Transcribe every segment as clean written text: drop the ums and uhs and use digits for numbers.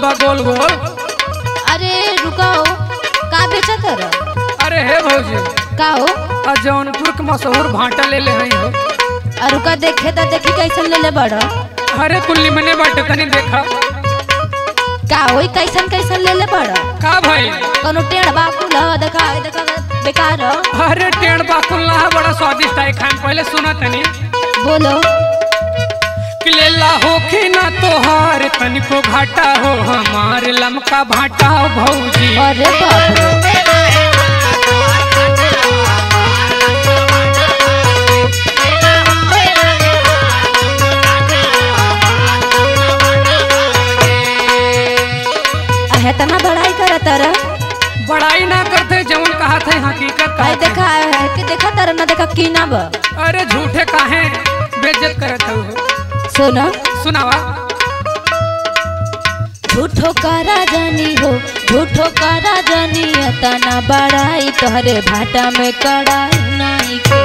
बा गोल गोल। अरे रुकाओ, का बेचा कर? अरे हे भौजी का हो? जौनपुर के मशहूर भांटा ले ले हई हो। रुका देखे तो देखी कैसन ले ले बड़ा। अरे कुल्ली मने बाटे तनी देखा। का होई कैसन कैसन ले ले बड़ा? का भाई? कोनो टेढ़ बाकुल देखा देखा बेकार। अरे टेढ़ बाकुल ना बड़ा स्वादिष्ट है खान। पहले सुना तनी। बोलो। लेला होखी ना तोहार तनिको घाटा हो हमारे लमका भाटा हो भौजी। अरे बाप रे। तना बड़ाई कर तारा? बड़ाई ना करते जवन कहा थे हकीकत का देखा है कि देखा तारा ना देखा की ना बा। अरे झूठे काहे बेइज्जत करत हो। सुना सुनावा। झूठो करा जानी हो, झूठो करा जानी तना बड़ाई तोहरे भाटा में कड़ाई नहीं के।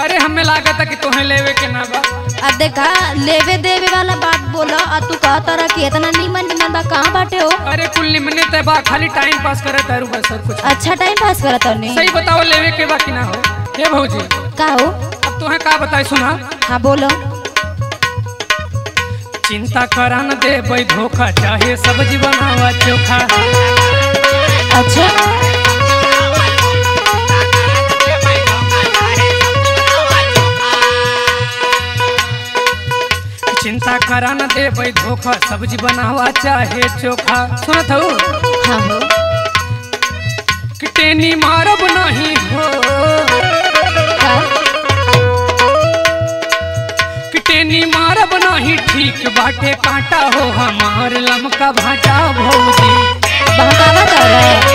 अरे हमें लागत है कि तुम्हें लेवे के ना बा। देखा लेवे देवे वाला बात बोला और तू कहा तारा कि इतना नीमन नीमन बा कहाँ बाटे हो? अरे कुल निमने ते बा खाली टाइम पास करे तारू बस और कुछ। अच्छा टाइम पास करा तने? सही बताओ लेवे के बा कि ना हो? हे भौजी का हो? अब तुम्हें का बताई सुना। हाँ बोलो। चिंता करा न दे भाई धोखा चाहे सब्जी बनावा चोखा। अच्छा चिंता करा न दे भाई धोखा सब्जी बनावा चाहे चोखा। सुनत हो? हाँ हो। किटेनी मारब नहीं हो। किटेनी मारब नहीं ठीक बाटे कांटा हो हमार लमका भाटा भौजी। बहकावा कर रहा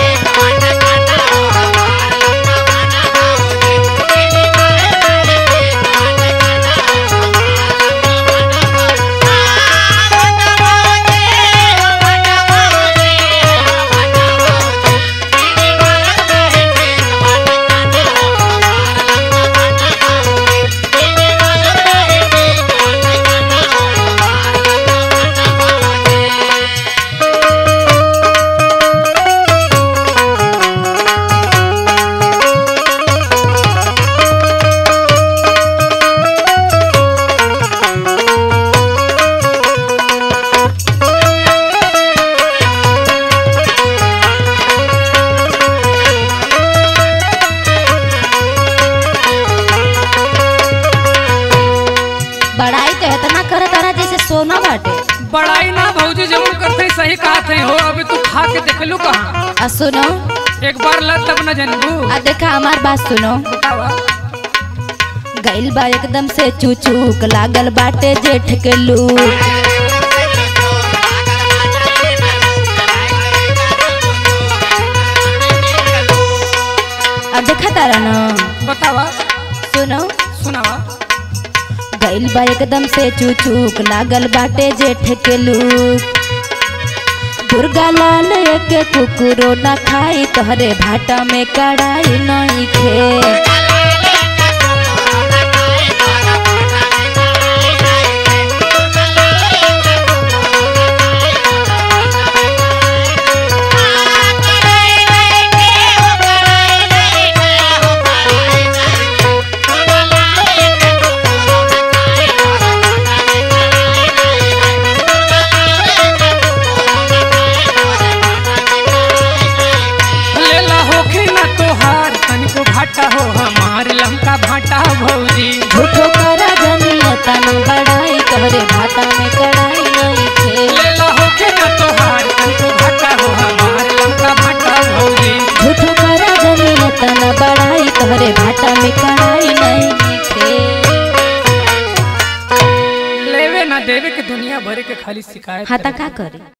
बड़ाई ना भौजी जरूर करते सही कहते हो। अभी तू खा के देख लू कहाँ। सुनो एक बार लग तब न जनबू। देखा हमार बात सुनो। बतावा। गइल बा एकदम से चूचूक लागल बाटे जेठ के लू। देखा तारा ना। बतावा। सुनो सुनावा। गइल बा एकदम से चूचूक लागल बाटे जेठ के लूक। दुर्गा लाल के कुकुरो न खाई तोहरे भाटा में कड़ाई नहीं खे। बढ़िया भरे के खाली शिकायत हाँ तो करे। का करे।